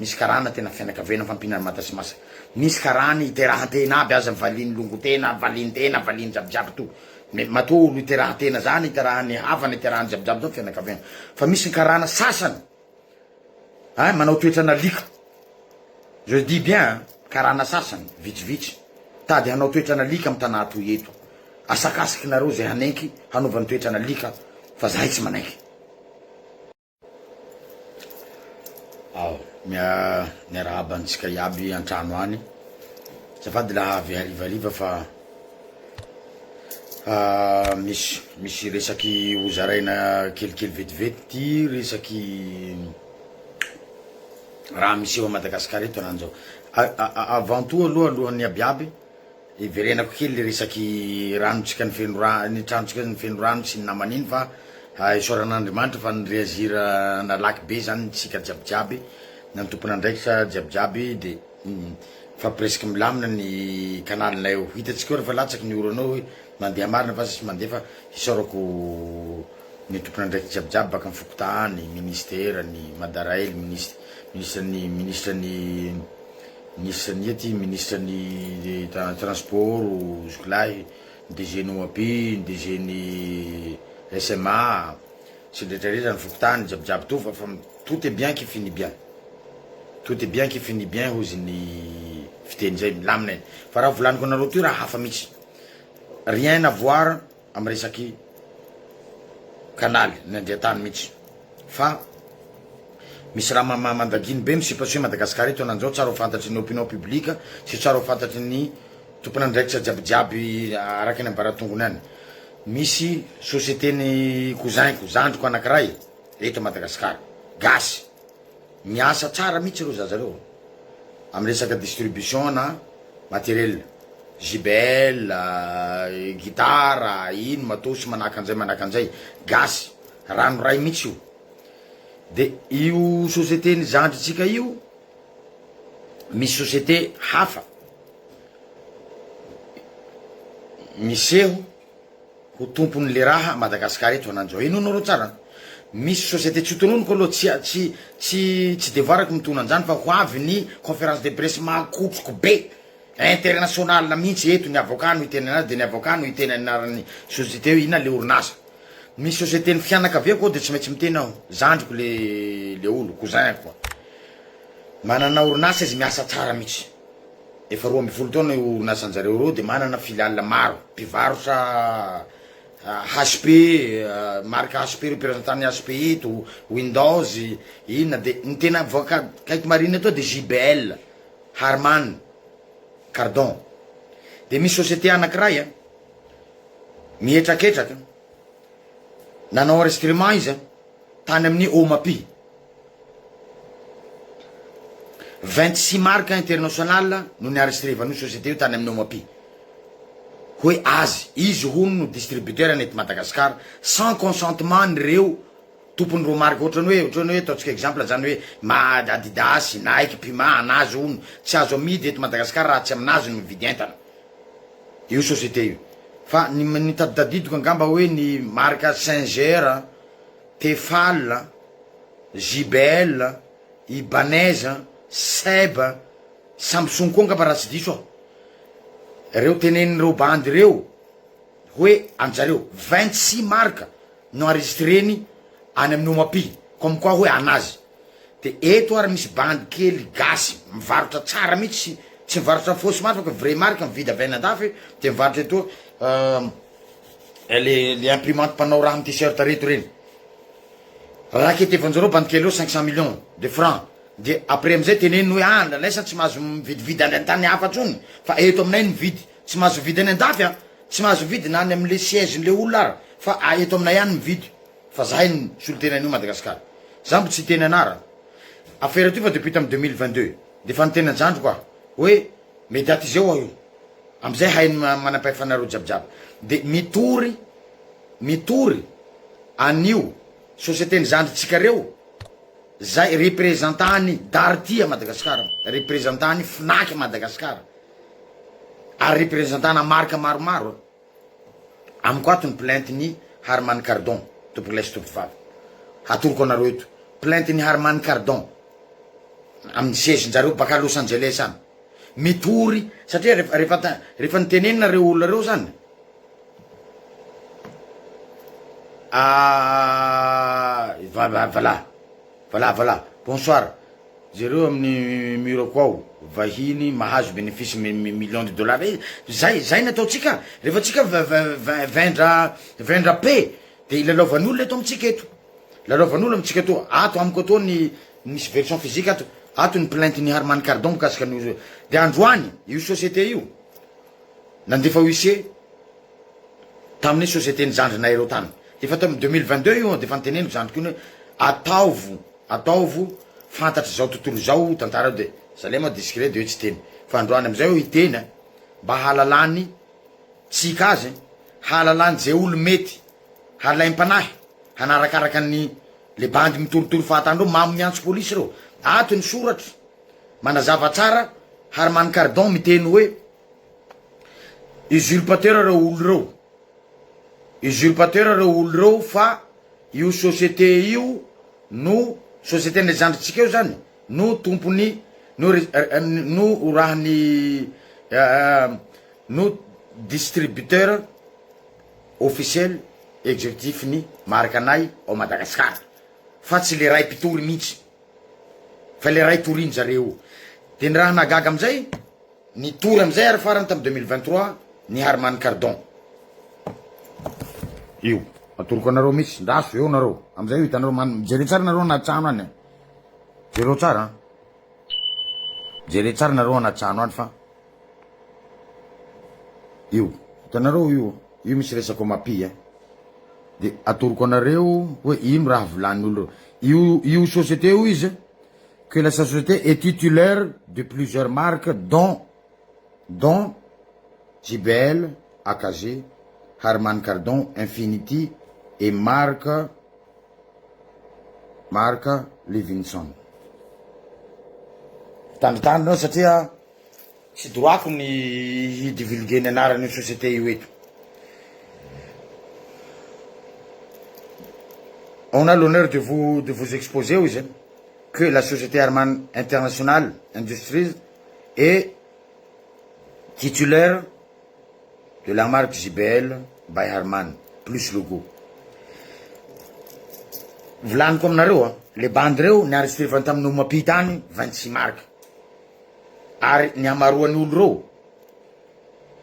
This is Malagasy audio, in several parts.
misy karana tena fianakavena fampinana matasimasa misy karany iterahantena aby aza valiny longotena valiny tena valiny jabijaby to mato olo iterahantena zany iterahany havana iterahany jabijaby zao fianakavena fa misy karana sasany manao toetrana lika je dis bien karana sasany vitsivitsy tady hanao toetrana lika amy tanà toy eto asakasaky nareo zay hanenky hanaovany toetrana lika fa zahay tsy manaiky miarahabantsika iaby antrano any safady laha avy harivariva fa misy resaky hozaraina kelikely vetivety ty resaky raha misy eo a Madagasikara eto ananjao avant tout alohan'ny abiaby iverenako kely le resaky ranotsika ny feno rano ny tranotsika ny feno rano sy ny namaniny fa isaoran'Andriamanitra fa nireazira nalaky be zany tsika jiabijiaby na ny tompon'andraikitra jiabijiaby de fa presque milamina ny kanalinay eo hitatsika eo refa latsaky ny oranao hoe mandeha marina fa sy mandeha fa isaorako ny tompon'andraikitra jiabijiaby baka mifokotany ministera ny Madarael ministre ny transport zokilahy DG Noapi DG ny SMA sy retraretra ny fokotany jiabijiaby to fa tout est bien qui finit bien tout est bien qui finit bien hozy ny fiteny zay milamina iny fa raha volaniko anareo toy raha hafa mihitsy rien à voir amy resaky kanaly ny andriatany mihitsy fa misy raha mandaginy be misipasy hoe Madagasikara eto ananjao tsara ho fantatry ny opinion publique sy tsara ho fantatry ny tompon'andraikitra jiabijiaby araky ny ambaratongony any misy société ny cousinko zandriko anakiray eto Madagasikara gasy miasa tsara mihitsy reo zazareo amy resaka distribution na matériel JBL gitara ino matosy manaka anjay gasy rano ray mihitsy io de io société ny zandritsika io misy société hafa miseho ho tompony le raha Madagasikara eto ananjao ino nareo tsara misy société tsy hotononiko aloha tsy devoirako mitona anjany fa ho avy ny conférence de presse makotroko be international mihitsy eto ny avocat no hiteny anazy de ny avocat no hiteny anarany société io ina le orinasa misy société ny fianakaviako de tsy maintsy miteny aho zandriko le olo cousin koa manana orinasa izy miasa tsara mihitsy efa 12 taona io orinasa anjareo reo de manana filiale maro mpivarotra HP marque HP représentant HP eto Windows ina de ny tena voka kaiky marina to de JBL Harman Cardon de misy société anakiray mietraketraka nanao enregistrement izy tany amin'ny Omapi 26 marque international no nienregistrevany société io tany amin'ny Omapi hoe azy izy hono no distributeur anety Madagasikara sans consentement nireo tompony ro marque ohatrany hoe ataotsika exemple zany hoe ma Adidas Nike Puma anazy hono tsy azo amidy eto Madagasikara raha tsy aminazy no mividy entana io société io fa ny tadididiko angamba hoe ny marque Singer Tefal JBL Ibanez Seb Samsung koa ngamba raha tsy diso aho reo tenenin'ireo bandy reo hoe anjareo 26 marque no enregistreny any amin'ny Omapi comme quoi hoe anazy de eto ary misy bandy kely gasy mivarotra tsara mihitsy tsy mivarotra fausse marque fa vrai marque mividy avy andafy de mivarotra eto le imprimante mpanao raha amy t-shirt reto reny raha ketevanjareo bandy kely reo 500 millions de francs de après amizay teneniny hoe lalaisa tsy mahazo mividividy any antany hafa tsony fa eto aminay mividy tsy mahazo vidy any andafy tsy mahazo vidy na any amle siège le olo ara fa eto aminay any mividy fa zahay ny solotenan'io Madagasikara za mbo tsy teny anara affaire ty fa depuis tamy 2022 de fa niteny anjandro koa hoe médiatiser io amizay hay manampahefanareo jiabijiaby de mitory anio société ny zandritsika reo zay représentantany Darty a Madagasikara représentantany Fnac Madagasikara ary représentantana marque maromaro amiko ato ny plainte ny Harman Kardon tompolay sy tompovavy hatoroko anareo eto plainte ny Harman Kardon amin'ny sezinjareo baka Los Angeles any mitory satria rehefa nitenenina reo olona reo zany voilà bonsoir zareo amin'ny muro ko ao vahiny mahazo bénéfice million de dollars zay nataotsika rehefa tsika vendra pe de ilalaovan'olo eto amitsika eto lalaovan'olo amitsika eto ato amiko atao ny misy version physique ato ny plainte ny Harman Kardon mikasika ny de androany io société io nandefa huissier tamin'ny société ny zandrinay reo tany efa tamin'ny 2022 io de fa niteneniko zandriko iny ataovo fantatry zao tontolo zao tantara de zalema discret de hoe tsy teny fa androany amizay io hiteny mba halalany tsika azy halalany zay olo mety halaim-panahy hanarakaraka ny le bandy mitolotolo fahatandreo mamo miantso polisy reo ato ny soratra manazava tsara Harman Kardon miteny hoe usurpateur reo olo reo fa io société io no société ny zandritsika io zany no tompony no rahany no distributeur officiel exécutif ny maraka anay ao Madagasikara fa tsy le ray mpitory mihitsy fa le ray toriny zareo de ny raha nagaga amizay ny tory amizay ary farany tamy 2023 ny Harman Kardon io atoroko anareo mihitsy ndaso eo nareo amizay io hitanareo jere tsara nareo anaty trano any jereo tsara jere tsara nareo anaty trano any fa io hitanareo io misy resako mapy de atoroko anareo hoe ino raha volan'olo io société io izy que la société est titulaire de plusieurs marques dont JBL, AKG, Harman Kardon, Infinity et marque Livingston. Tandritandrinao satria tsy droako ny divulguer ny anaran'ny société io eto. On a l'honneur de vous exposer que la société Harman International Industries est titulaire de la marque JBL by Harman plus logo. Volaniko aminareo le bandy reo ny enregistrevany tamin'ny mapita any 26 marque ary ny amaroany olo reo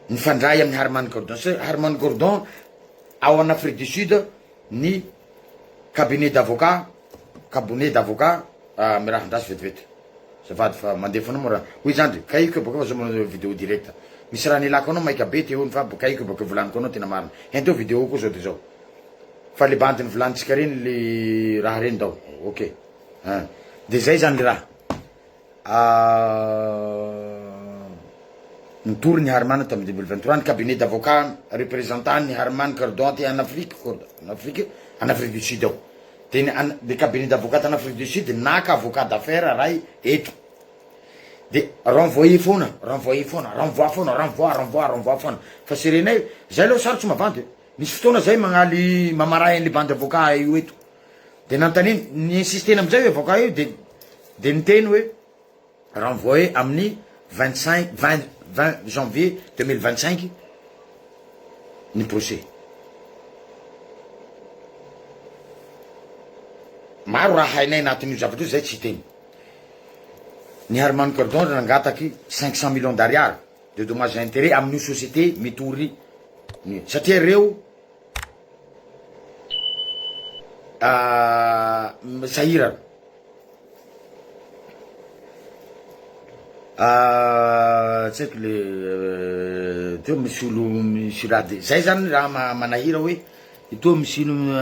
ny fandray amin'ny Harman Kardon. Harman Kardon ao en Afrique du Sud ny cabinet d'avocat mirahandrasy vetivety zafady fa mandeha foana moa raha hoy zandry kaiko baka fa zao manao vidéo direct misy raha nilako anao maika be teony fa kaiko baka volaniko anao tena marina henteo vidéo koa zao de zao fa le bandy ny volanitsika reny le raha reny dao ok de zay zany le raha nitory ny Harman tamy 2023 ny cabinet d'avocat représentant ny Harman Kardon ty en Afrique du Sud ao de cabinet d'avocat en Afrique du Sud naka avocat d'affaires ray eto de renvoie foana fa serenay zay lo sarotsy mavandy misy fotoana zay magnaly mamaray an'le bandy avocat io eto de nantaniny ny insistena amizay hoe avocat io de niteny hoe renvoie amin'ny 20 janvier 2025 ny procès maro raha hainay anatin'io zavatra io zay tsy hiteny ny Harman Kardon nangataky 500 millions d'ariary de dommages et intérêts amin'io société mitory satria reo sahira tsy haiko le teo misy olo misy raha de zay zany raha manahira hoe ito misy ino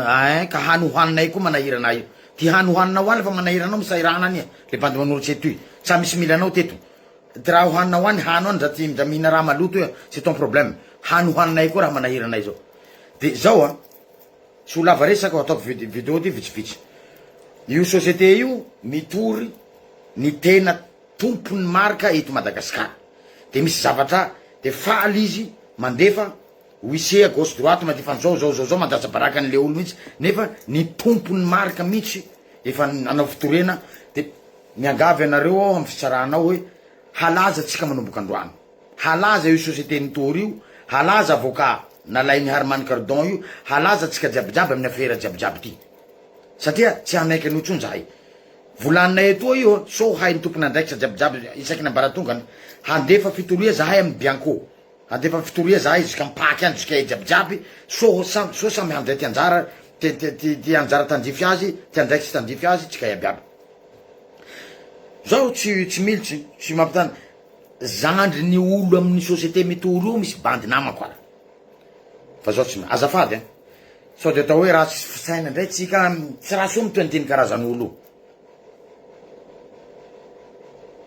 ka hany hoaninay koa manahira anay io ty hany hoaninao any fa manahira anao misahirana any le bandy manolotsy eto io tsa misy milanao teto ty raha hoaninao any hano any dra mihina raha maloto io c'est ton problème hany hoaninay koa raha manahira anay zao de zao sy ho lava resaka ataoko vidéo ty vitsivitsy io société io mitory ny tena tompony marka eto Madagasikara de misy zavatra de faly izy mandefa huissier à gauche droite mandefa zao mandaza baraka an'le olo mihitsy nefa ny tompony marka mihitsy efa anao fitorena de miangavy anareo ao amy fitsaranao hoe halaza tsika manomboka androany, halaza io société nitory io, halaza avocat nalainy Harman Kardon io, halaza tsika jiabijiaby amin'ny afera jiabijiaby ty satria tsy anaiky anao tsony zahay. Volaninay etoa io so hainy tompony andraikitra jiabijiaby isaky ny ambaratongany handefa fitoria zahay amy Bianco, handefa fitoria zahay jusqu'à Pâques any jusqu'à jiabijiaby so samy handray ty anjara ty anjara tandrify azy, ty andraikitsy tandrify azy tsika iabiaby. Zao tsy militsy tsy mampitany zandry ny olo amin'ny société mitory io misy bandy namako ara fa zao tsy azafady sao de atao hoe raha tsy fisaina ndray tsika tsy raha so mitoentiny karazan'olo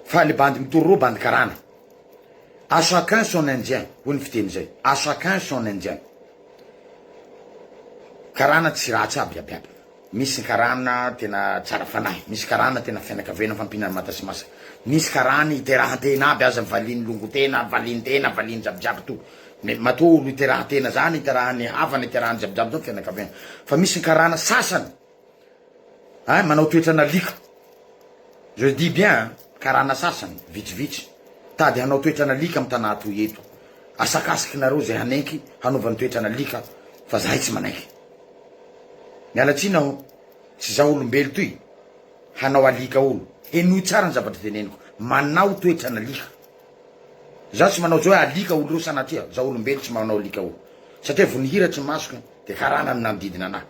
fa le bandy mitory ro bandy karana. À chacun son indien, hoy ny fiteny zay, à chacun son indien. Karana tsy ratsy aby abiaby, misy karana tena tsara fanahy, misy karana tena fianakavena fampinana matasimasa, misy karana iterahantena aby aza valiny longotena, valiny tena, valiny jabijaby to. Matoa olo iterahantena zany iterahany havana iterahany jabijaby to fianakavena. Fa misy karana sasany manao toetrana lika, je dis bien karana sasany vitsivitsy tady hanao toetrana lika amy tanà toy eto, asakasaky nareo zay hanaiky hanaovany toetrana lika fa zahay tsy manaiky. Mialatsina aho tsy za olombelo toy hanao alika olo, henoy tsara ny zavatra teneniko, manao toetrana lika. Zaho tsy manao zao hoe alika olo reo sanatia, za olombelo tsy manao alika olo satria vo nihiratsy masoko de karana ny nanodidina anahy.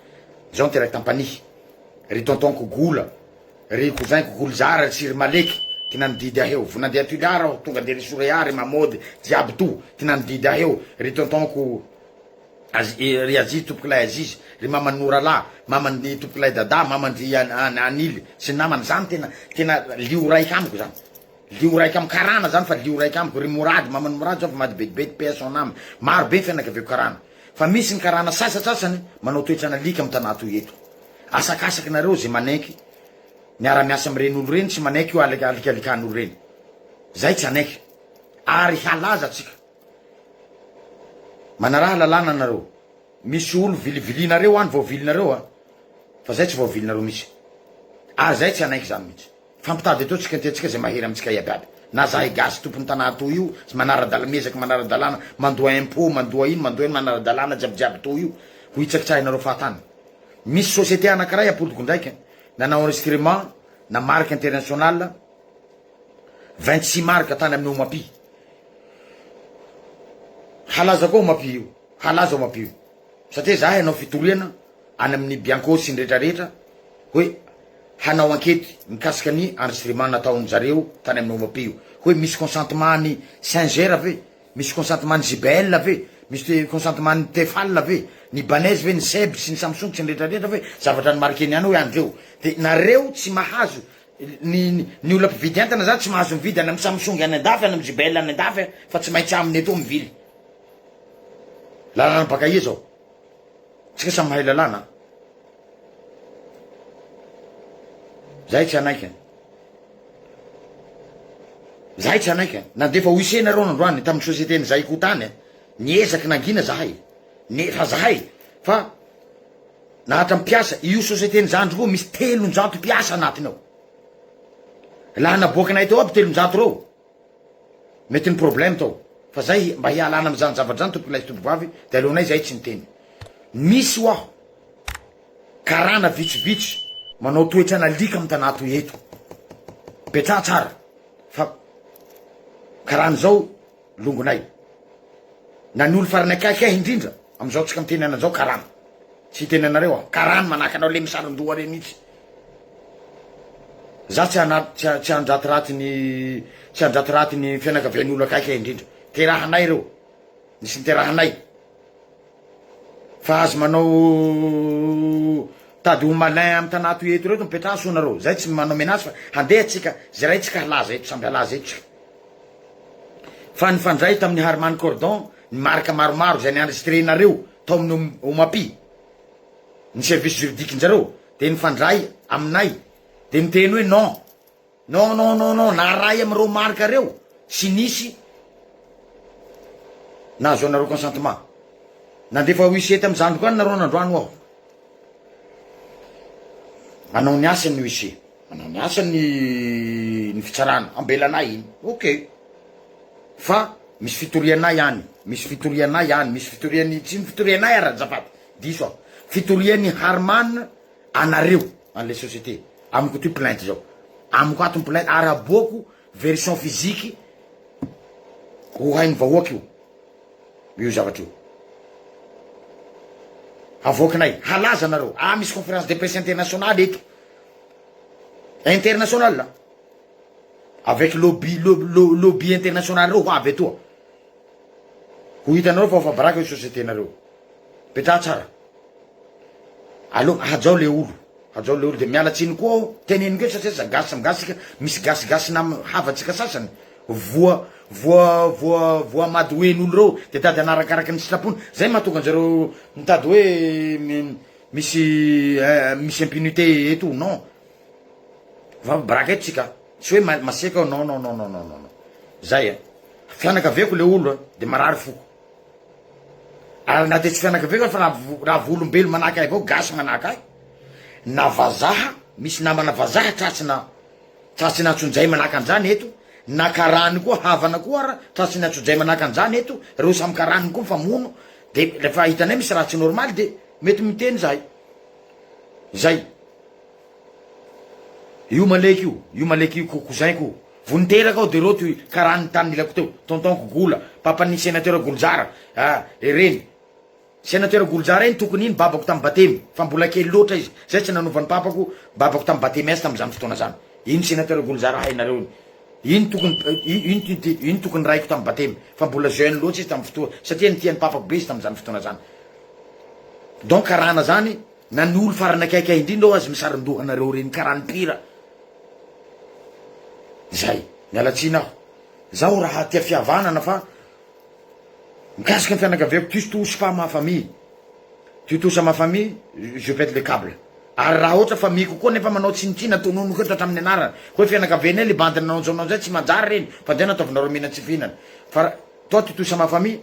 Zao ty ray tampanihy, ry tontonko gola, ry cousinko golzara, tsiry maleky ty nanodidy aheo, vo nandeha Tuilara aho tonga de ry Soreary mamody jiaby to ty nanodidy aheo, ry tontonko ry Aziz tompokolay Aziz, ry mamany Norala, mamany tompokolay Dada, mamany Anily sy namany zany tena lio raiky amiko zany, lio raiky amy karana zany fa lio raiky amiko. Ry Morady, mamany Morady zao fa mady betibety PS son amy, maro be fianakaveko karana. Fa misy ny karana sasasasany manao toetrana lika amy tanà toy eto, asakasaky nareo zay manaiky miara-miasa amy reny olo reny, tsy manaiky io alikalikan'olo reny, zay tsy anaiky ary halaza tsika. Manaraha lalàna nareo, misy olo vilivilinareo any voavilinareo fa zay tsy voavilinareo misy, ary zay tsy anaiky zany mihitsy. Fampitady atao tsika tsika zay mahery amitsika iabiaby, na zahay gasy tompony tanà toy io sy mesaky manaradalana mandoa impôt mandoa ino manaradalana jiabijiaby toy io ho itsakitsahinareo fahatany. Misy société anakiray apoloko ndraiky nanao enregistrement na marque international 26 marque tany amin'ny Omapi. Halaza koa Omapi io, halaza Omapi io satria zahay hanao fitoriana any amin'ny Bianco sy nretraretra hoe hanao ankety mikasika ny enregistrement nataony zareo tany amin'ny Omapi io, hoe misy consentement ny Singer ve, misy consentement ny JBL ve, misy consentement ny Tefal ve, ny Ibanez ve, ny Seb sy ny Samsung sy nretraretra ve, zavatra ny marqué niany hoe andreo. De nareo tsy mahazo ny olona mpividy entana zany tsy mahazo mividy any amy Samsung any andafy, any amy JBL any andafy fa tsy maintsy aminy eto mivily. Lalàna baka ie zao, tsika samy mahay lalàna. Zahay tsy anaiky, zahay tsy anaiky. Nandefa oise nareo nandroany tamy société ny zay ko tany, niezaky nangina zahay, nefa zahay fa nahatra mpiasa io société ny zandro koa misy 300 mpiasa anatiny ao. Laha naboakinay teo aby 300 reo mety ny problème tao, fa zay mba hialana amizany zavatra zany tompoko lay tompoko avy de aleonay zay tsy niteny. Misy oaho karana vitsivitsy manao toetrana lika amy tanà toy eto, petra tsara fa karana zao longonay na ny olo farany akaiky indrindra amizao tsika miteny anazao karana, tsy teny anareo karana manahaka anao le misarondoha reny mihitsy. Za tsy andraty raty ny fianakavian'olo akaiky indrindra, terahanay reo nisy terahanay fa azo manao tady ho malin amy tanà toy eto reto mipetraha sonareo, zay tsy manao menazy fa handeha tsika zay ray tsika halaza eto, samby halaza eto tsika. Fa ny fandray tamin'ny Harman Kardon ny marika maromaro zay nienregistrenareo tao amin'ny Omapi ny service juridique njareo, de nifandray aminay de niteny hoe non naray amreo marika reo tsy nisy nahazo anareo consentement. Nandefa huissier tamy zandriko any nareo nandroany aho, manao ny asa ny huissier manao asa ny fitsarana ambelanay iny ok fa misy fitorianay ihany misy fitorianay ihany misy fitoriany tsy fitorianay ara-jafady diso fitoriany Harman anareo an'le société amiko ty plainte zao amiko ato plainte araboako version physique ho hainy vahoaky io zavatra io avoakinay halaza anareo misy conférence de presse internationale eto international avec lobby international reo ho avy etoa ho hitanareo fa baraka io société nareo petra tsara aloha hajao le olo de mialatsiny koa teneniko eo satria zagasika misy gasigasina havatsika sasany voa mady hoen'olo reo de tady anarakaraky ny sitrapony zay mahatonga anjareo mitady hoe misy impunité eto non baraka eto tsika tsy hoe maseka non zay fianakaveko le olo de marary foko ary na de tsy fianakaveko fa raha volombelo manaky avao gasy manaky ay na vazaha misy namana vazaha tratsy natsonjay manaky anjany eto na karany koa havana koa ara tratsy natsonjay manaky anjany eto reo samy karany koa mifamono de refa hitanay misy raha tsy normaly de mety miteny zay io maleky io kokozaiko voniteraka ao de reo ty karany tany ilako teo tontonko gola papany sénateur Golzara reny sénateur Golzara iny tokony iny babako tamy batemy fa mbola kely loatra izy zay tsy nanovany papako babako tamy batemy azy tamizany fotoana zany iny sénateur Golzara hainareo iny iny tokony raiko tamy batemy fa mbola jeune loatra izy tamy fotoa satria nitiany papako be izy tamizany fotoana zany donc karana zany na ny olo farany akaiky indrindra azy misarindohanareo reny karany pira zay mialatsina aho zaho raha tia fiavanana fa mikasiky ny fianakaveko tisitosy fa mahafamille titosy mahafamille je pète le câble ary raha ohatra famille kokoa nefa manao tsinitsina tonono koa tatramin'ny anarana hoe fianakaveny le bandiny nanao zay tsy manjary reny fa de nataovanareo mihina tsy fihinana fa to titosy mahafamille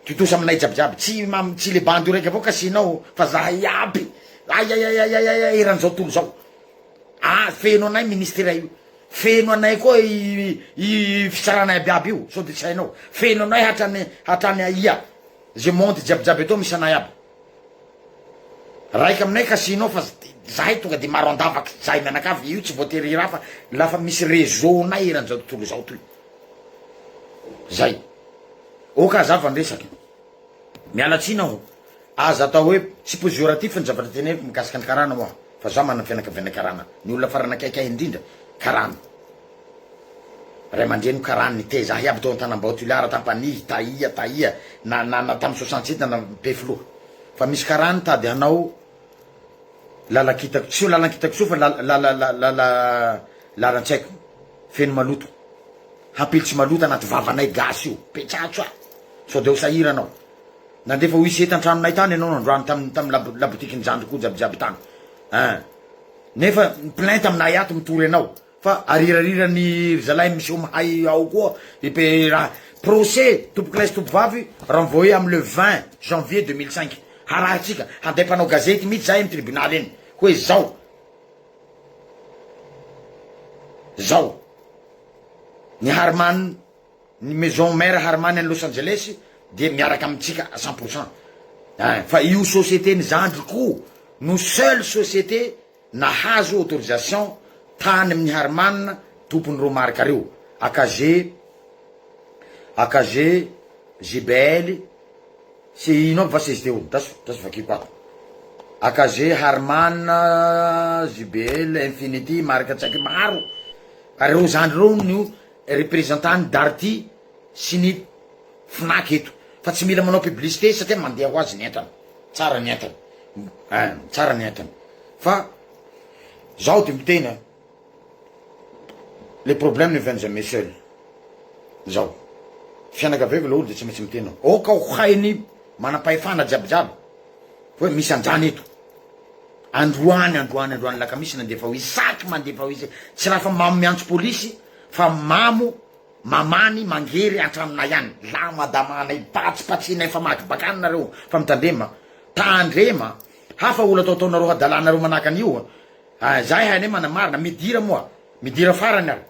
titosy aminay jiabijiaby tsy le bandy io raiky avao kasinao fa zaha iaby iran'izao tolo zao feno anay ministera io feno anay koa i fisaranay abiaby io so de tsy hainao feno anay hatrany aia ze monde jiabijiaby eto misy anay aby raiky aminay kasinao fa zahay tonga de maro andavaky zahay mianakavy io tsy voatery raha fa lafa misy réseau nay iran'izao tontolo zao toy zay oka za vandresaky mialatsina aho aza atao hoe tsy péjoratif ny zavatra teneko mikasiky ny karana moa fa za mana fianakaviana karana ny olona farana akaikay indrindra karana ray aman-dreny karany te zahay aby tao an-tanam-baotulard tampanihy taia na tamy 67 na pefloha fa misy karany tady hanao lalakitako tsy lalankitako so fa lalan-tsaiko feno maloto hampilitsy maloto anaty vavanay gasy io petsatso so de ho sahiranao nandefa ho isy etan-tranonay tany anao nandroany tamy labotikiny jandroko jiabijiaby tany nefa plainte aminay ato mitory anao fa arirariran'ny zalay misy mahay ao koa epe raha procès tompoky laisy tompo vavy renvoyé amy le 20 janvier 2005 harahatsika handay mpanao gazety mihitsy zay amy tribunal eny hoe zao ny Harman ny maison mère Harman any Los Angeles de miaraka amitsika à 100%. Fa io société ny zandriko no seule société nahazo autorisation tany amin'ny Harman tompony ro marika reo AKG JBL sy ino va CSD io taso vakiko ato AKG Harman JBL Infinity marika tsaiky maro ary reo zandry reo no représentant d'Arty sy ny FNAC eto fa tsy mila manao publicité satria mandeha ho azy ny entana tsara ny entana fa zao de mitena le problème ne viennent jamais seul zao fianakaveko le olo de tsy maintsy mitena oka ho hainy manam-pahefana jiabijiaby hoe misy anjany eto androany laka misy nandefa ho izy saky mandefa ho izy tsy raha fa mamo miantso polisy fa mamany mangery antranona ihany la madamanay patsinay fa makibakany nareo fa mitandrema tandrema hafa olo ataotaonareo hadalanareo manaka an'io Zahay haine manamarina midira moa midira farany ary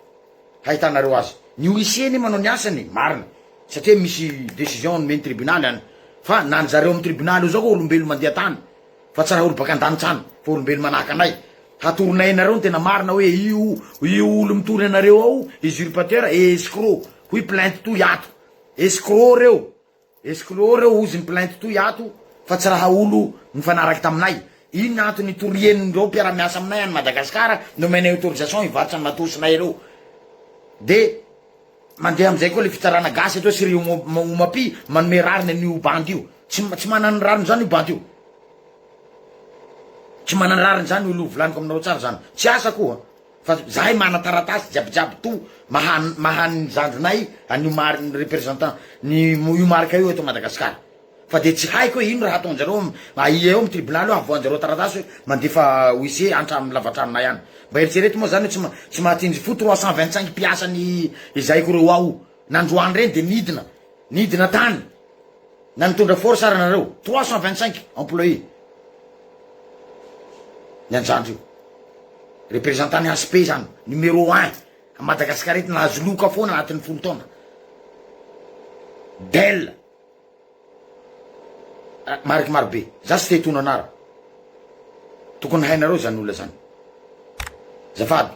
hahitanareo azy ny OIC manao ny asany marina satria misy décision nomeny tribunaly any fa nany zareo amin'ny tribunaly io zao olombelo mandeha tany fa tsy raha olo baka an-danitsany fa olombelo manahaka anay hatoronay anareo ny tena marina hoe io olo mitory anareo ao usurpateur escroc hoy plainte to iato escroc reo ozy ny plainte to iato fa tsy raha olo mifanaraky taminay iny antony torienindreo mpiara-miasa aminay any Madagasikara nomenay autorisation hivarotra ny matosinay reo de mandeha amizay koa le fitsarana gasy atoa sy omapi manome rariny an'io bandy io tsy manany rariny zany io bandy io tsy manany rariny zany olo volaniko aminao tsara zany tsy asa koa fa zahay mana taratasy jiabijiaby to mahany zandrinay an'io mariny représentant ny io marika io eto Madagasikara fa de tsy haiko hoe ino raha ataonjareo eo amy tribunal io avoanjareo taratasy hoe mandefa OIC antraminy lavatranonay any mba eritserety moa zany hoe tsy mahatinjy fo 325 mpiasany izayko reo ao nandroany reny de nidina tany na nitondra force ara nareo 325 employé ny anjandro io représentant ny ASP zany numéro 1 a Madagasikara eto nahazo loka foana anatin'ny folo taona del mariky marobe za tsy te tono anara tokony hainareo zany olona zany zafady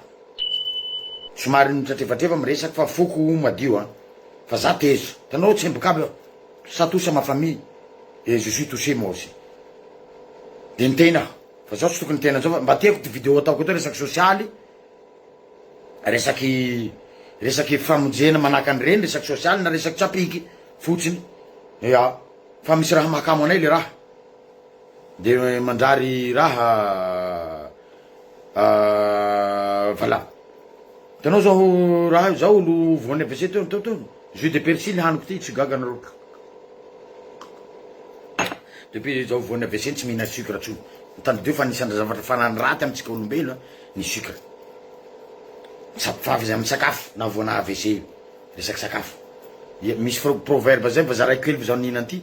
somary mitratrefatrefa miresaky fa foko madio fa za tezo tanao tsembokaby ça touche à ma famille et je suis touché moi aussi de nitena fa zao tsy tokony tena zao fa mba tiako ty vidéo ataoko eto resaky sosialy resaky famonjena manaka any reny resaky sosialy na resaky tsapiky fotsiny ia fa misy raha mahakamo anay le raha de manjary raha voilà tanao zao raha io zao olo voany AVC teo jus de persil haniko ty tsy gaga anareo depuis zao voany AVC tsy mihina sucre tsony mitany deo fa nisandra zavatra fanany raty amitsika olombelo ny sucre sapifavy zay amy sakafo na voana AVC io resaky sakafo misy proverbe zay vaza raiky kely zao nihina ty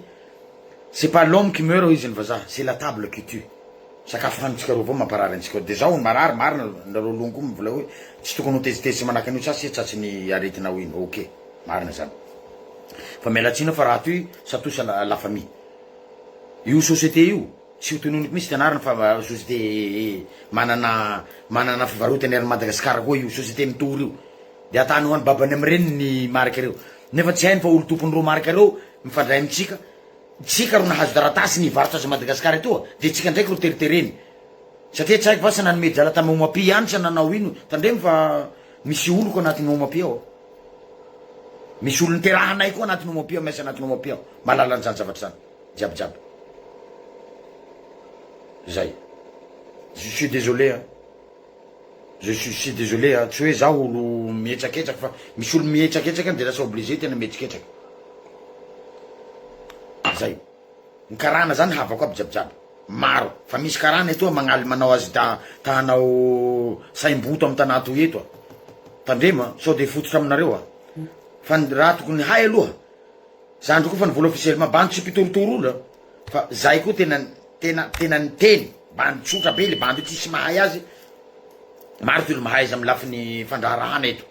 c'est pas l'homme qui meurt izy ny vazaha c'est la table qui tue sakafo hanitsika reo avao mamparary antsika de zao marary marina nareo longo mivola hoe tsy tokony ho tezitezitsy manaky an'io sasy tsatsy ny aretinao iny ok marina zany fa mialatsina fa raha toy ça touche la famille io société io tsy ho tononiky misy tianarina fa société manana fivarotany ary Madagasikara koa io société mitory io de atany ho any babany amy reny ny marika reo nefa tsy hainy fa olo tompony reo marika reo mifandray amitsika tsika ro nahazo taratasy ny varotra azy Madagasikara etoa de tsika ndraiky ro teritereny satria tsy haiko va sa nanome jala tamy omapi any sa nanao ino tandremy fa misy olo ko anatin'ny omapi ao misy olo niterahanay koa anatin'ny omapi ao miasa anatin'ny omapi ao malala an'izany zavatra zany jiabijiaby zay je suis désolé je suis désolé tsy hoe zaho olo mietsaketraky fa misy olo mietsaketraky de lasa obligé tena mietsaketraky zay ny karana zany havako aby jiabijiaby maro fa misy karana etoa magnaly manao azy ta hanao saimboto amy tanà toy eto tandrema sao de fototra aminareo fa raha tokony hay aloha zandro koa fa ny vola officiellement bandy tsy mpitorotoro olo fa zay koa tena niteny bandy tsotra be le bandy io tsisy mahay azy maro ty olo mahay azy amy lafiny fandraharahana eto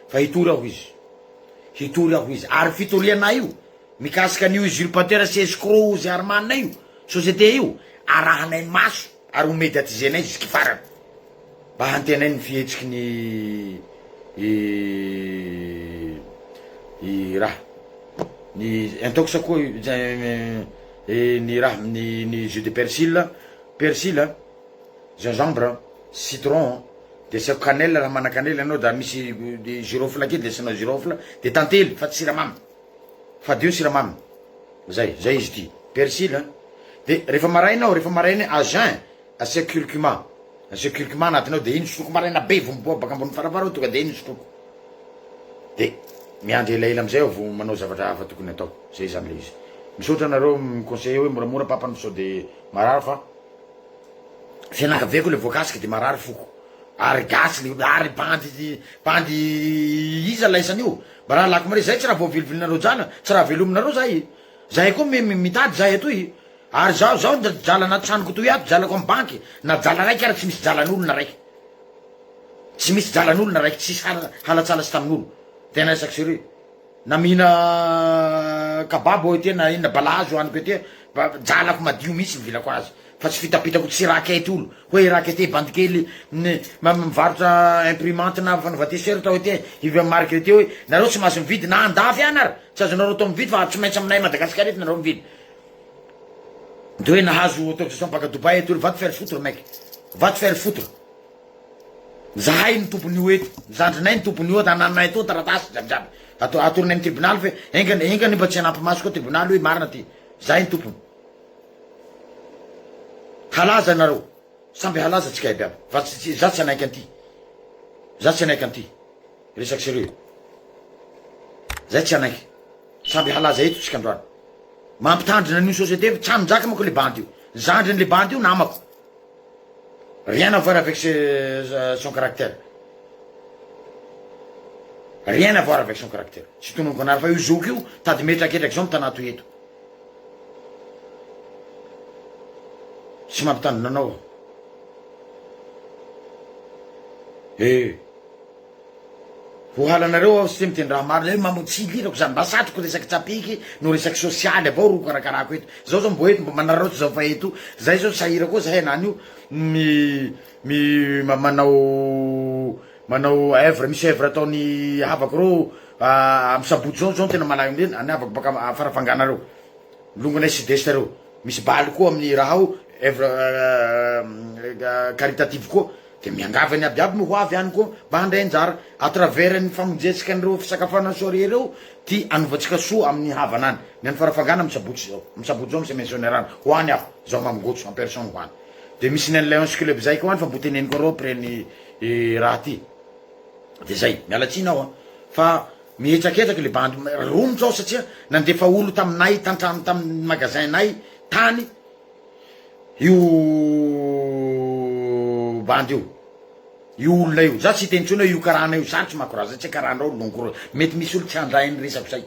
fa hitory aho izy ary fitorianay io mikasika an'io usurpateur sy escroc zy armanina io société io arahanay maso ary homediatizenay jusky farany mba hantenay ny fihetsiky ny raha ny ataoko sa koa ny raha ny jus de persil gingembre citron de asiako cannelle raha mana cannelle anao da misy girofle kely de asinao girofle de tantely fa tsy siramamy fa dio siramamy zay izy ty persil de rehefa marainy agin asiako curcuma anatinao de iny sotroko maraina be vomboa baka ambony farafara tonga de iny sotroko de miandry elaela amizay vo manao zavatra hafa tokony atao zay zany le izy misaotra anareo miconseille hoe moramora papany sao de marary fa fianakaveko le voakasiky de marary foko ary gasy le ary bandy iza laisany io mba raha lako mare zay tsy raha voavilivilinareo jana tsy raha velominareo zahay koa mitady zahay atoy Ary zaho da jala anaty tranoko toy aby jalako amy banky na jala raiky ary tsy misy jalan'olona raiky tsy misy jalan'olona raiky tsisy halatsalasy tamin'olo tena resaky sérieux na mihina kababo ety na inona balahazo hoaniko ety jalako madio misy mivilako azy fa tsy fitapitako tsy rakety olo hoe rakety bandikely mivarotra imprimante na fanaovatesera tao ety ivy amy marque ety hoe nareo tsy mahazo mividy na andafy any ary tsy azonareo to mividy fa tsy maintsy aminay Madagasikara ety nareo mividy de hoe nahazo autorisation baka Dubai ety olo va te faire foutre mec va te faire foutre zahay ny tompon'io eto zandrinay ny tompon'io tanànay to taratasy jabijaby atorony amy tribunal fe engany mba tsy anampy maso koa tribunal hoe marina ty zahay ny tompony halaza nareo samby halaza tsika aby aby fa za tsy anaiky anty za tsy anaiky anty resaky sérieux zay tsy anaiky samby halaza eto tsika androany mampitandrina an'io société fa tranonjaka manko le bandy io zandriny le bandy io namako rien à voir avec son caractère rien à voir avec son caractère tsy tononoko anary fa io zoky io tady metraketraky zao mitana toy eto tsy mampitandrina anao ho halanareo sy te miteny raha maro hoe tsy lirako zany mba satroko resaky tsapiky no resaky sosialy avao ro karakarako eto zao zao mbo eto mbo manaraotsy zao fa eto zay zao sahira koa zahay nany io manao evre misy evre ataony havako reo amy sabotsy zao zao tena malaky amreny any havako baka farafanganareo longonay sud-est reo misy baly koa amin'ny raha ao evre caritative koa de miangavany aby aby ho avy any koa mba handray anjara à travers ny famonjetsika an'ireo fisakafana sorie reo ty anovantsika soa amin'ny havana any ny any farafangana misabotsy zao misy mentionnerany hoany aho zao mamigotso en personne hoany de misy ny any Lions Club zay koa any fa mbo teneniko reo preny raha ty de zay mialatsiny aho fa mihetsaketraky le bandy romotsy ao satria nandefa olo taminay tantrano tamin'ny magasin-nay tany io bandy io olona io za tsy tenitsony hoe io karana io sarotsy mako raha zay tsy karanareo lonko mety misy olo tsy handray ny resako zay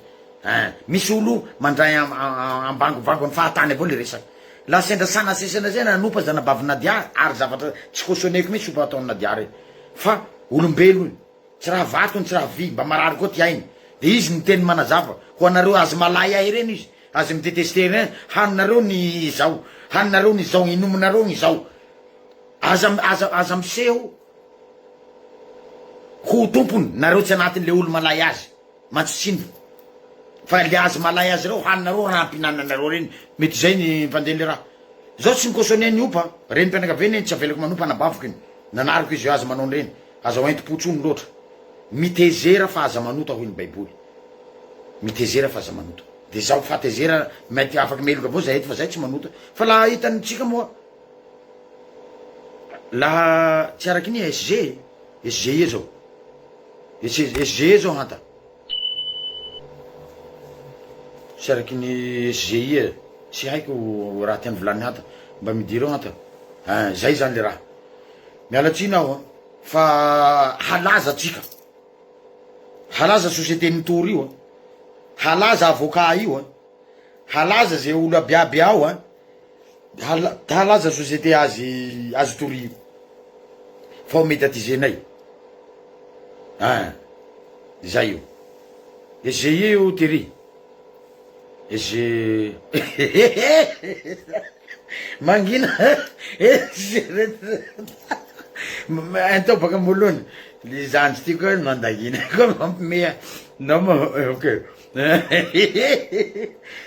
misy olo mandray ambangovangony fahatany avao le resaky la sendrasana sesana zay nanompa zanabavy Nadia ary zavatra tsy kosoneko mihitsy sopa ataony Nadia reny fa olombelo iny tsy raha vatony tsy raha vy mba marary koa ty ainy de izy niteny manazava ho anareo azy malay ahy reny izy azy miteteste reny haninareo ny zao haninareo ny zao inominareo ny zao aza miseho ho tompony nareo tsy anatin'le olo malay azy matsitsiny fa le azy malay azy reo haninareo raha ampinananareo reny mety zay ny mpandeha le raha zao tsy mikosone ny opa reny mpianakaveny eny tsy avelako manompa anabaviko iny nanariko izy aza manao reny aza oentim-potsony loatra mitezera fa aza manota hoy ny baiboly mitezera fa aza manota de zaho fahatezera mety afaky meloka avao zay eto fa zay tsy manota fa laha hitanitsika moa laha tsy araky ny SGE zao SGE zao hanta tsy araky ny SGE tsy haiko raha tiany volany hanta mba midiro hanta zay zany le raha mialatsiny aho fa halaza tsika halaza société nitory io halaza avocat io halaza zay olo abiaby ao halaza société azy tory fa o médiatisenay zay io SGE io tery SG mangina atao baka molony le zanjy ty koa mandahina koa mampimea nama ok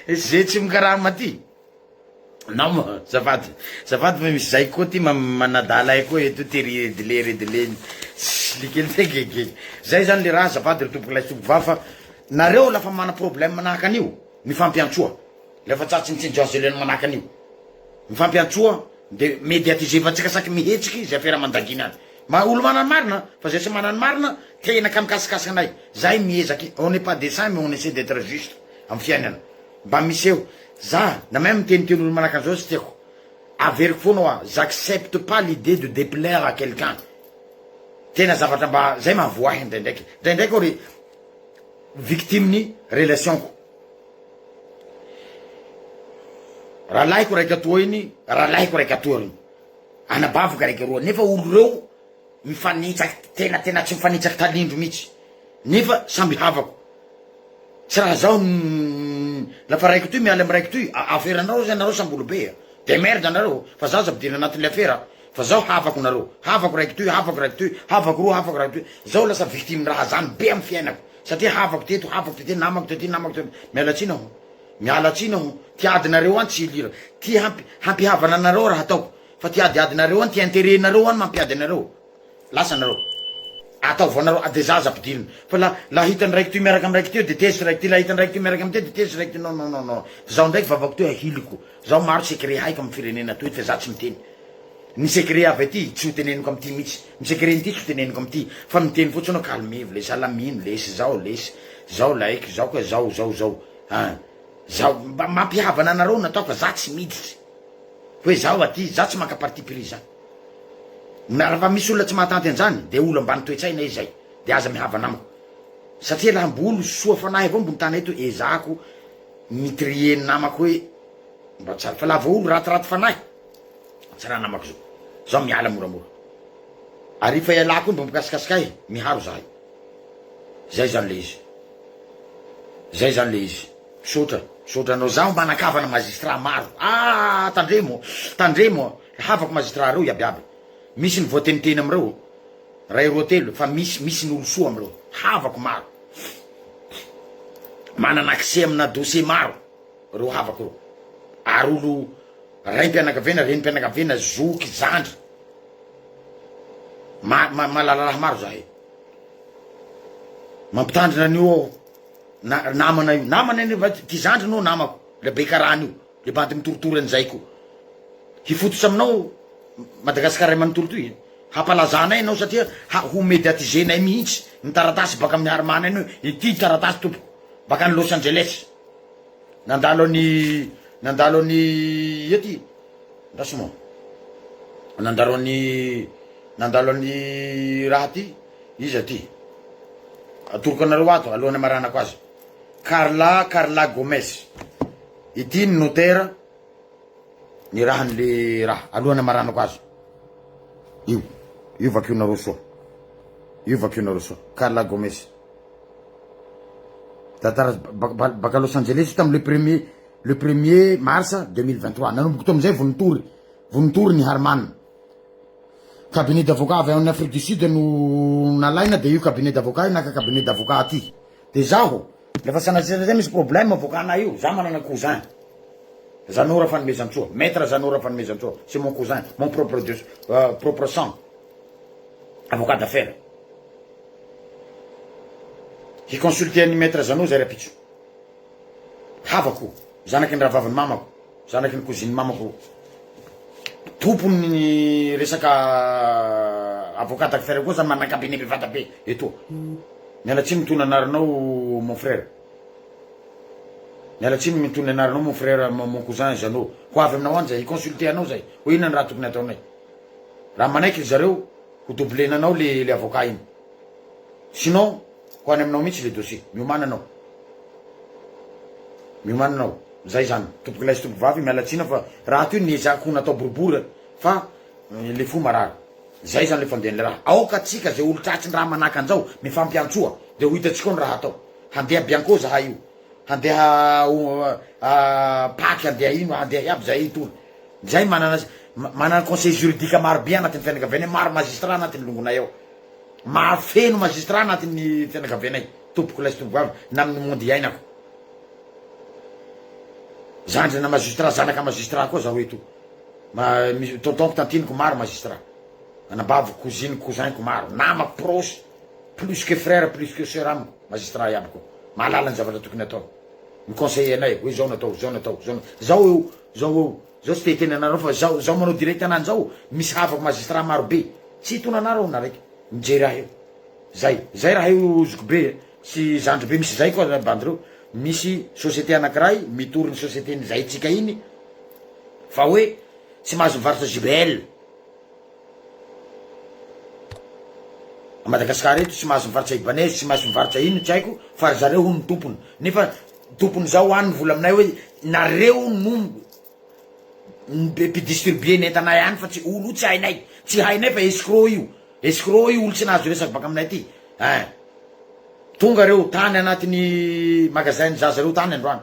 zay tsy mikaraha maty nama zafady fa misy zay koa ty manadala koa eto ty redile slikely tegege zay zany le raha zafady retompoko lay tompo vafa nareo lafa mana problème manahaka an'io mifampiantsoa lafa tsatsinitsinjoazy leno manahaka an'io mifampiantsoa de médiatiser fa tsika saky mihetsiky zay afera mandaginy any olo manany marina fa zay tsy manany marina tena ka mikasikasiky anay zay miezaky on n'est pas des saints mais on essaie d'être juste amy fiainana mba miseho za na même miteniteny olo manahaka an'izao tsy tiako averiko foana oa j'accepte pas l'idée de déplaire à quelqu'un tena zavatra mba zay mahavoahy ndraindraiky ory victime ny relationko rahalaiko raiky atoa iny, rahalaiko raiky atoa iny. Anabavaka raiky roa. Nefa olo reo mifanitsaky tena tsy mifanitsaky talindro mihitsy. Nefa samby havako. Tsy raha zao lafa raiky toy miala amy raiky toy, aferanareo zay nareo samby olobe. De merde anareo, fa zaho zavidina anatin'le afera. Fa zaho havako nareo, havako raiky toy, havako raiky toy, havako roa, havako raiky toy. Zaho lasa victime raha zany be amy fiainako. Satria havako teto, havako teto, namako teto, namako teto. Mialatsiny aho. Mialatsiny aho. Tiadinareo any tsy ilira. Ty hampihavana anareo raha ataoko. Fa tiadiadinareo any, ty intérêt-nareo any mampiady anareo. Lasa anareo. Ataovanareo de zaza ampidirina. Fa la hitany raiky toy miaraka amy raiky teo de tesy raiky ty, la hitany raiky toy miaraka amy teo de tesy raiky ty. Non. Zaho ndraiky vavako teo ahiliko. Zaho maro secret haiko amy firenena toy fa za tsy miteny. Ny secret avy aty tsy ho teneniko amy ty mihitsy. Ny secret ty tsy ho teneniko amy ty. Fa miteny fotsiny calmez-vous, les salamine, lesy zao, lesy. Zao laiky, zao koa zao. Zao mampihavana anareo natao fa za tsy miditsy. Hoe zao aty, za tsy maka parti pris za. Raha misy olona tsy mahatanty an'izany, de olo ambany toetsaina izy zay. De aza mihavana amiko. Satria laha mbolo soa fanahy avao mbony tany eto, ezahako mitrie namako hoe mba tsara. Fa laha vao olo ratiraty fanahy, tsy raha namako zao. Zaho miala moramora. Ary fa ialako mba mikasikasikahy, miharo zahay. Zay zany le izy. Zay zany le izy. Sotra anao zaho manakavana magistrat maro. Tandremo. Havako magistrat reo iabiaby. Misy ny voateniteny amreo. Ray roa telo, fa misy ny olo soa amreo. Havako maro. Manana accès amina dossier maro. Reo havako reo. Ary olo raim-pianakavena, renim-pianakavena, zoky, zandry. Malala raha maro zahay. Mampitandrina an'io namana io. Namana io, ty zandry no namako. Le be karany io. Le bandy mitoritory an'izay ko. Hifototsy aminao Madagasikara manontolo toy. Hampalazanay anao satria ho médiatisenay mihitsy. Ny taratasy baka amin'ny Harimana iny. Ity taratasy tompoko. Baka ny Los Angeles. Nandalo any ety. Ndasimo. Nandalo any raha ty. Izy aty. Atoroko anareo ato alohan'ny maranako azy. Carla Gomes. Ity ny notaire. Ny rahan'le raha alohan'ny maranako azy. Io vakiona soa. Carla Gomes. Tatara baka Los Angeles tamy le premier mars 2023. Nanomboky to amizay vonitory ny Harimana. Cabinet d'avocat avy amin'ny Afrique du Sud no nalaina de io cabinet d'avocat naka cabinet d'avocat aty. De zaho lefa sanazay misy problème avocat-na io, za manana cousin. Zanora Fanomezantsoa, maître Zanora Fanomezantsoa, c'est mon cousin, mon propre sang. Avocat d'affaires. Hiconsulté any maître Zanora zay rapitso. Havako, zanaky ny ravaviny mamako, zanaky ny cousine mamako. Tompony resaka avocat d'affaires koa zany manana cabinet bevata be eto. Mialatsiny mitony anaranao mon frère. Mialatsiny mitony anaranao mon frère, mon cousin Zano. Ho avy aminao any zay, hiconsulté anao zay. Ho inona ny raha tokony ataonay. Raha manaiky zareo, ho doblenanao le avocat iny. Sinon, ho any aminao mihitsy le dossier. Miomananao. Zay zany. Tompoky lahy sy tompoky vavy mialatsina fa raha toy niezako natao boribory fa le fo marary. Zay zany le fandehany le raha. Aoka atsika zay olo tratsy ny raha manaka an'izao mifampiantsoa de ho hitatsika ny raha atao. Handeha bianco zahay io. Handeha Pâques, handeha ino, handeha iaby zay toy. Zay manana conseil juridique maro be anatin'ny fianakavianay, maro magistrat anatin'ny longonay ao. Maro feno magistrat anatin'ny fianakavianay. Tompoky lahy sy tompoky vavy na amin'ny monde iainako. Zandrina magistrat, zanaka magistrat koa zaho eto. Tontonko tantiniko maro magistrat. Anabaviko, cousine, cousinko maro. Namako proche, plus que frère, plus que sœur amiko. Magistrat iaby koa. Mahalala ny zavatra tokony atao. Miconseiller anay, hoe zao natao. Zao tsy te hiteny anareo fa zao manao direct anany zao. Misy havako magistrat maro be. Tsy hitona anareo na raiky. Mijery raha io. Zay raha io zoko be. Sy zandro be misy zay koa bandy reo. Misy société anakiray mitory ny société ny zay tsika iny fa hoe tsy mahazo mivarotra JBL a Madagasikara eto, tsy mahazo mivarotra Ibanez, tsy mahazo mivarotra ino tsy haiko fa zareo ho ny tompony. Nefa tompony zao any vola aminay hoe nareo no mpidistribuer nentanay any fa tsy olo tsy hainay tsy hainay fa escro io olo tsy nahazo resaky baka aminay aty tonga reo tany anatin'ny magasin zaza reo tany androany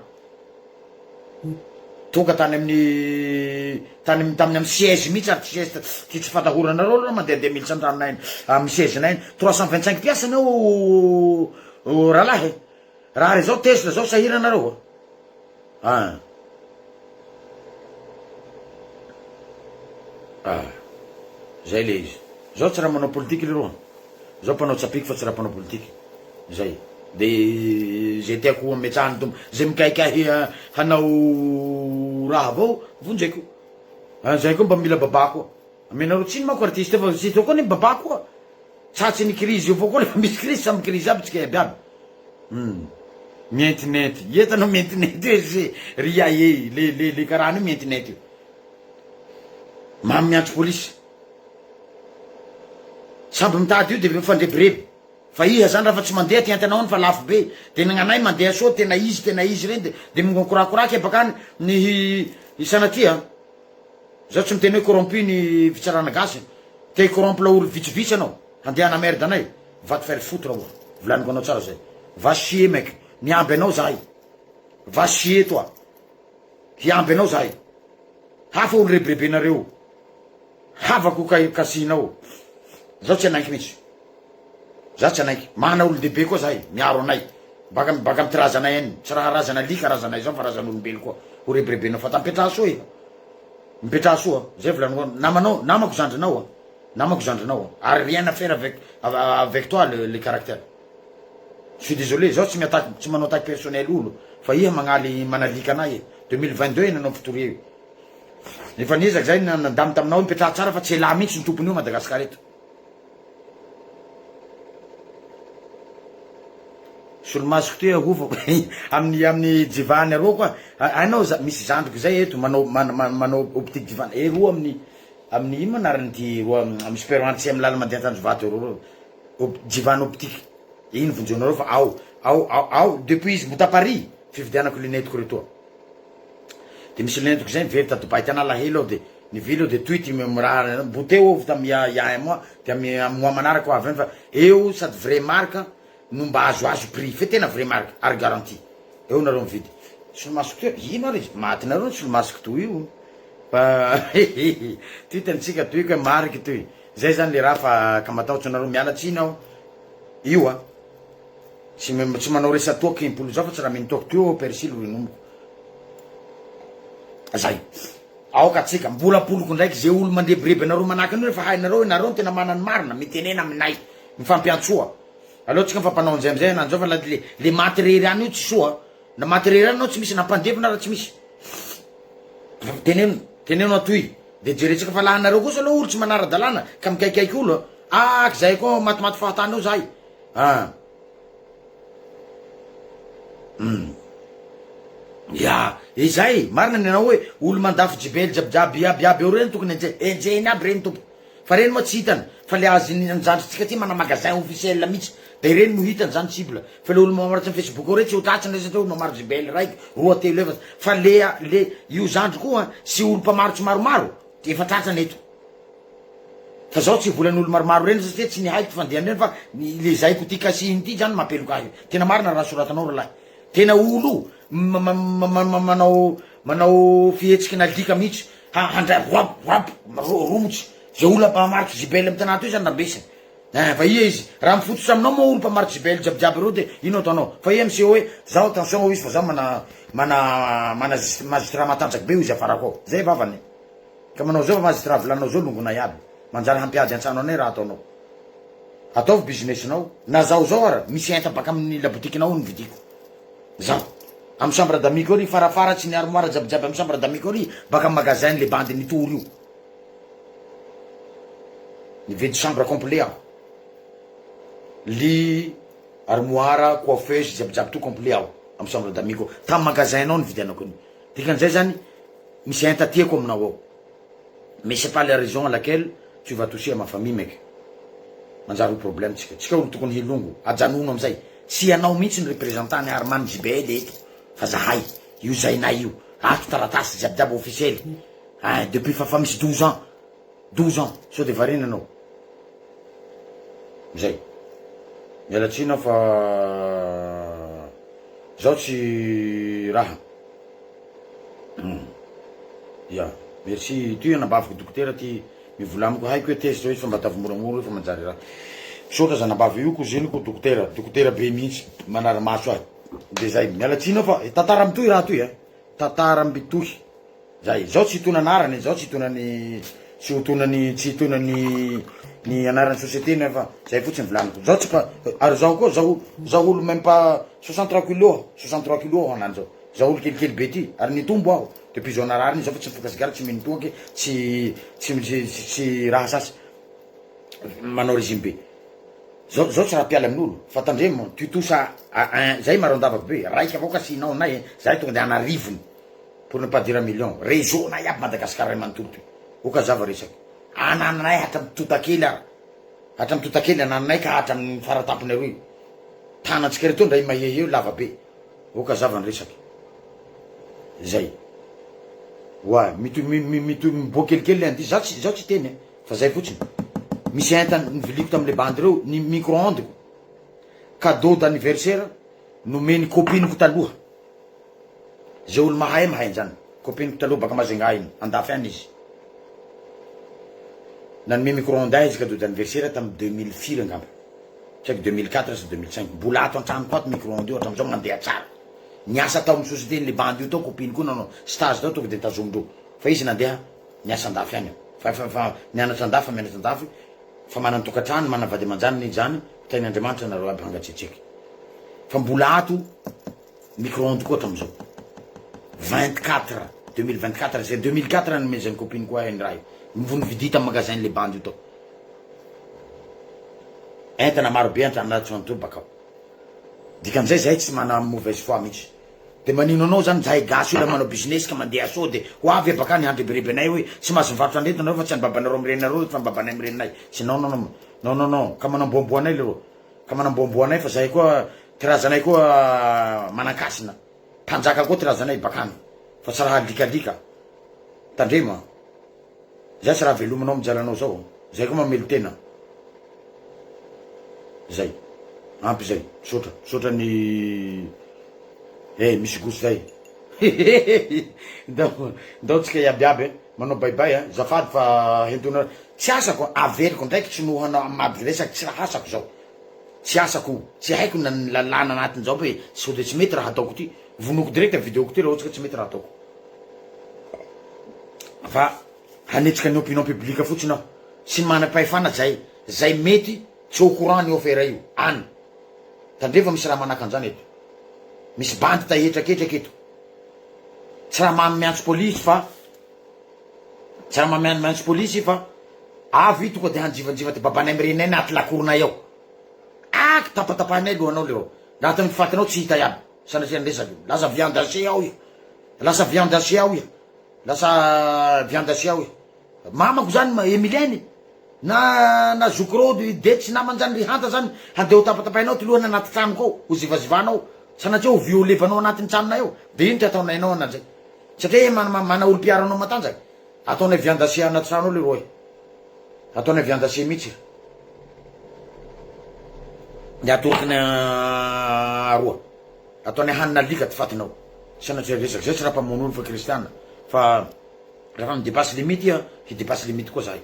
tonga tany amin'ny tamin'ny amin'ny siège mihitsy ary siège ty tsy fatahoranareo aloha mandehandeha militsy andranonay amin'ny siège nay 325 piasy anao rahalahy raha re zao Tesla zao sahiranareo zay le izy zao tsy raha manao politiky leroa zao mpanao tsapiky fa tsy raha mpanao politiky zay de zay tiako ametrahany tombo zay mikaikahy hanao raha avao vonjeko zay koa mba mila baba koa amenareo tsiny manko artiste fa sy zao koa ny baba koa tsatsy ny crise io avao koa lefa misy crise samy crise aby tsika aby aby mientinety entanao mientinety io ze ria le karahany io mientinety io mamy miantso polisy samby mitady io de mifandrebireby fa iha zany raha fa tsy mandeha tiantanao fa lafo be de nagnanay mandeha soa tena izy reny de mingokorakoraky bakany ny sanatia zao tsy miteny hoe corrompu ny fitsarana gasy te corrompre la olo vitsivitsy anao handehana merde anay va te faire foutre raha volaniko anao tsara zay va chier mec niamby anao zahay va chier toi hiamby anao zahay hafa olo rebrebenareo havako kasinao zao tsy anaiky mihitsy za tsy anaiky mana olo dehibe koa zahay miaro anay baka amty razanay any tsy raha razana lika razanay zao fa razan'olombelo koa ho rebrebenao fa tampetraha soa iha mipetraha soa zay volaniko namanao namako zandrinao ary rien à faire avec toi le caractère je suis désolé zao tsy manao attaque personnel olo fa iha magnaly manalika anay 2022 iny anao fitoria io nefa niezaka zay nandamy taminao mipetraha tsara fa tsy ela mihitsy ny tompony io Madagasikara eto solomasoko ty ahovako amin'ny jivany areo koa anao misy zandriko zay eto manao optique jivany roa amin'ny ino manarany ty roa misy permantsy amy lala mandeha tanjovato ero jivany optique ino vonjonareo fa ao depuis izy bota Paris fividianako lunetiko retoa de misy lunetiko zay mively tatobahy tana lahelo ao de nivily ao de toity miraha boteo avy tamy ya moa de amy moa manaraka avy eny fa eo sady vrai marque no mba azo prix fe tena vrai marque ary garantie eo nareo mividy solomasoko to ino ary izy maty nareo ny solomasoko to io fa ty hitanitsika toy koe mariky toy zay zany le raha fa ka matahotsy nareo mialatsiny ao io tsy manao resa toaky impolo zao fa tsy raha mino toaky teo persily rinomiko zay aoka tsika mbola poloko ndraiky ze olo mandrebireby anareo manaky anio refa hainareo nareo tena manany marina mitenena aminay mifampiantsoa aloha tsika mifampanao anzay amizay ananjao fa le maty rery any io tsy soa na maty rery any anao tsy misy nampandevina raha tsy misy teneno atoy de jeretsika fa lahanareo kosa aloha olo tsy manara-dalàna ka mikaikaiky olo zay koa matimaty fahatany eo zahay ya izay marina ny anao hoe olo mandafy jibely jiabijiaby eo reny tokony enjeny aby reny tompo fa reny moa tsy hitany fa le azy njandratsika ty mana magasin officiel mihitsy de reny no hitany zany cible fa le olo mamaratsy ny Facebook ao reny tsy ho tratsiny resatra olo mamaro jibely raiky roa telo efatsy fa le io zandro koa sy olo mpamarotsy maromaro de efa tratsany eto fa zao tsy volan'olo maromaro reny satria tsy nihaiko fandehan reny fa le zaiko ty kasiny ty zany mampeloka io tena marina raha soratanao ralahy tena olo manao fihetsiky nalika mihitsy handray romotsy ze olo mpamarotsy jibely amy tanato io zany rambesiny fa ia izy raha mifototsy aminao moa olo mpamarotsy jibely jiabijiaby reo de ino ataonao fa ia miseho hoe zao attention izy fa zao mana magistrat matanjaky be izy afarako ao zay vavany ka manao zao magistrat volanao zao longona iaby manjary hampiady antsano anay raha ataonao ataovy businessinao na zao ara misy enta baka amin'ny labotikinao ny vidiko zao amy chambre d'amico ry farafaratsy ny armoire jiabijiaby amy chambre d'amico ry baka amy magasin le bandy nitory io nividy chambre complet aho lit armoire coiffeuse jiabijiaby to complet aho amy chambre d'amico tamy magasin nao nividianako iny dikan'izay zany misy enta tiako aminao ao mais c'est pas la raison à laquelle tu vas toucher à ma famille mec manjary ho problème tsika olo tokony hilongo ajanono amizay tsy anao mihitsy ny représentant ny Armand JBL eto fa zahay io zainay io ato taratasy jiabijiaby officiel depuis fa misy 12 ans sao de varina anao zay mialatsina fa zao tsy raha ya merci ty anabaviko dokotera ty mivolamiko haiko hoe test zao izy fa mba tavimoramora fa manjary raha misaotra zanabavy io ko zeny ko dokotera be mihitsy manaramaso ahy de zay mialatsina fa tantara amitoy raha toy tantara ambitoy zay zao tsy hitona anarany zao tsy hitonany ny anarany société nefa zay fotsiny volaniko zao tsy pa ary zao koa zao olo même pas 63 kilo anany zao olo kelikely be ty ary nitombo aho depuis zao narariny zao fa tsy mifokasigara tsy minitonky tsy raha sasy manao régime be zao tsy raha piala amin'olo fa tandremo tutosa zay maro andavaky be raiky avao kasinao nay zay tonga de anarivony pour ne pas dire million réseau nay aby Madagasikara ray manontolo ty oka zava resaky ananay hatramitota-kely ananay ka hatramin'ny faratampony aroy tanatsika reto ndray maheheo lava be oka zava ny resaky zay wa miboa kelikely andy zao tsy teny fa zay fotsiny misy entany niviliko tamile bandy reo ny micro-onde cadeau d'anniversaire nomeny copiniko taloha zay olo mahay anjany copiniko taloha baka Majunga iny andafy any izy nanome micro-onde azy cadeau d'anniversaire tamy 2004 angamba tsy haiko 2004 sy 2005 mbola ato antranoko ato micro-onde io hatramizao mandeha tsara niasa tao amy société ny le bandy io tao copine koa nanao stage tao tonga de tazomindreo fa izy nandeha niasa andafy any fa nianatra andafy fa manana tokatrano manana vady aman-janony zany tain'Andriamanitra nareo aby hangatretriky fa mbola ato micro-onde koa hatramizao 2024 c'est 2004 nomeny zany copine koa ny raha io mivony vidita amy magasin le bandy io tao entana maro be anaty antolo bakao dikan'izay zay tsy mana mauvaise foi mihitsy de manino anao zany zahay gasy io la manao business ka mandeha so de ho avy abakany handreberebenay hoe tsy mahazo mivarotra andreto nareo fa tsy any babanareo mirenareo fa babanay mirenay tsy non ka manamboamboanay lereo ka manamboamboanay fa zahay koa tirazanay koa manakasina mpanjaka koa tirazanay bakany fa tsy raha likalika tandrema zay tsy raha velominao mijalanao zao zay koa mamelo tena zay ampy zay sotra ny misy goso zay ndao tsika iabiaby manao baibay zafady fa hentona tsy asako aveliko ndraiky tsy nohanao amady resaky tsy raha asako zao tsy asako tsy haiko lalàna anatiny zao hoe sao de tsy mety raha ataoko ty vonoko direct videoko ty raha ohatsy ka tsy mety raha ataoko fa hanetsika ny opinion publique fotsiny aho sy manam-pahefana zay mety tsy au courant ny offert io any tandrefa misy raha manaka anjany eto misy bandy tahetraketraky eto tsy raha mamiantso polisy fa avy tonga de hanjivanjiva ty babanay mirenay naty lakoronay ao tapatapahanay lohanao lereo raha ta mifatinao tsy hita iaby sanasiany resaky lasa viande hachée ao ia mamako zany Emilienne na zokro de tsy namany zany ry hanta zany handeha ho tapatapahinao ty lohana anaty tranoko ao ho zivazivanao sanatria ho violevanao anatin'ny tranonay ao de ino ty ataonainao anazay satria mana olo mpiaranao matanjaky ataonay viande hachée anaty trano ao leroa ataonay viande hachée mihitsy de atorokany aroa ataonay hanina alika ty fatinao sanatria resaky zay tsy raha mpamonolo fa kristiana fa raha midepasy limite ia hidepasy limite koa zahay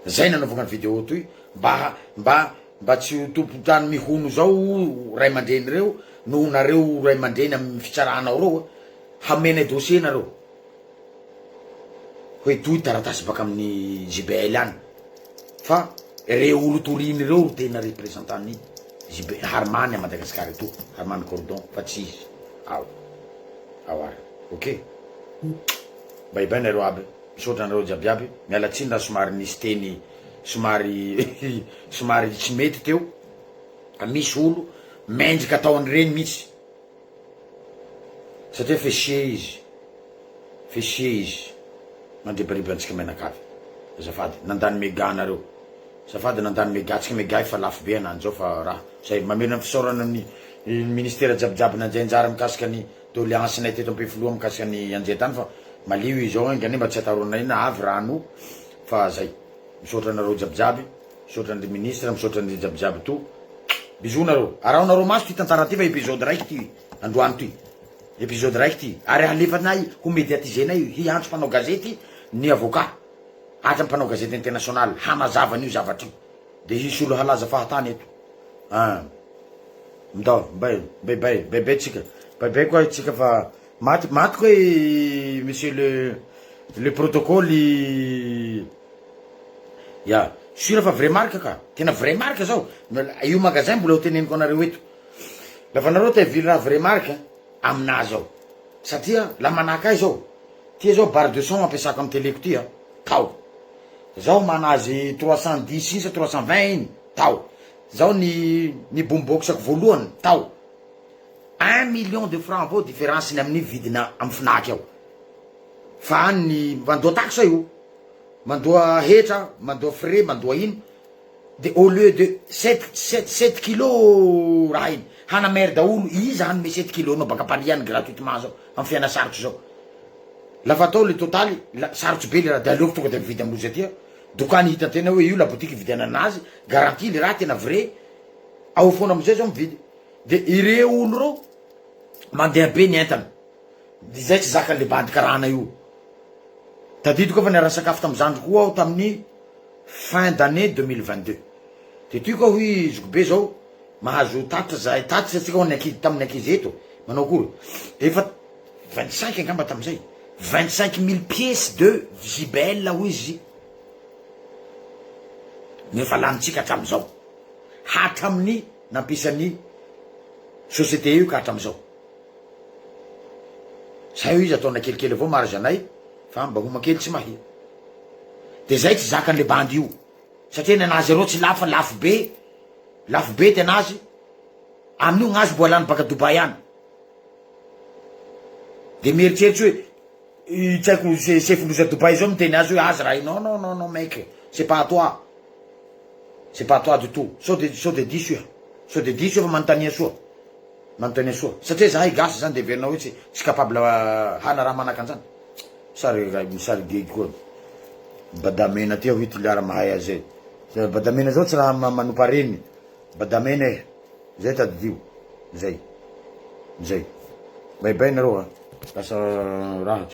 zay nanaovagna video toy mba tsy tompotrano mihono zao ray aman-dreny reo noho nareo ray aman-dreny amy fitsarahanao reo hamenay dossier nareo hoe toy taratasy baka amin'ny JBL any fa reo olo toriny reo tena représentant-ny Harmany a Madagasikara eto Harmany Cordon fa tsy izy ao ary ok baibay nareo aby misaotra nareo jiabiaby mialatsiny raha somary nisy teny somary tsy mety teo misy olo mendrika ataony reny mihitsy satria fesie izy mandrebariby antsika menakavy azafady nandany mega nareo azafady nandany mega tsika mega fa lafo be anany zao fa raha zay mamena fisaorana amin'ny ministère jiabijiaby nanjainjara mikasika ny doléance nay teto ampefoloa mikasika ny anjetany fa malio izao angany mba tsy ataronay ina avy rano fa zay misaotra anareo jiabijiaby misaotra andry ministre misaotra andry jiabijiaby to bisous nareo araonareo maso ty tantara ty fa épisode raiky ty androany ty épisode raiky ty ary alefanay ho médiatisenay hiantso mpanao gazety ny avocat atra mpanao gazety international hanazavany io zavatry io de hisy olo halaza fahatany eto mdao baibay tsika baibay koa tsika fa maty koa monsieur le protocole ya sura fa vrai marque ka tena vrai marque zao io magasin mbola hoteneniko anareo eto lafa nareo te vily raha vrai marque aminazy zao satria la manaka ay zao tia zao barre de son ampiasako amy teleko ty tao zao manazy 310 isa 320 iny tao zao ny bomboxako voalohany tao 1 million de francs avao différence ny amin'ny vidina amy finaky ao fa ny mandoa taxe io mandoa hetra mandoa frais mandoa ino de au lieu de 7 kilos raha iny hanamery daolo izy hanome 7 kilos nao baka pariany gratuitement zao amy fiaina sarotry zao lafa atao le totaly sarotry be le raha de aleoko tonga de mividy amlozy atia dokany hitatena hoe io la boutique vidiana anazy garantie le raha tena vrai ao foana amizay zao mividy de ireo olo reo mandeha be ny entana de zay tsy zakan'le bandy karana io tadidiko fa niara sakafo tamy zandro koa aho tamin'ny fin d'année 2022 de ty koa hoy zoko be zao mahazo tatitra zay tatitra tsika ho tamin'ny ankizy eto manao akory efa 25 angamba tamizay 25 000 pièces de gibelle hoy izy nefa lanitsika hatramizao hatramin'ny nampisan'ny société io ka hatramizao zay io izy ataona kelikely avao marge anay fa mba homakely tsy mahia de zay tsy zakan'le bandy io satria ny anazy areo tsy lafa lafo be ty anazy amin'io gnazy mbo alany baka Dubai any de mieritseritsy hoe tsy haiko sefoloza Dubai zao miteny azy hoe azy raha non mec c'est pas toi du tout sao de diso fa manontania soa satria zahay gasy zany de verinao hoe tsy capable hana raha manaka anzany sary gegy koa badamena ty aho hity liara mahay azy zay badamena zao tsy raha manopareny badamena zay tadidio zay baibay nareo lasa raha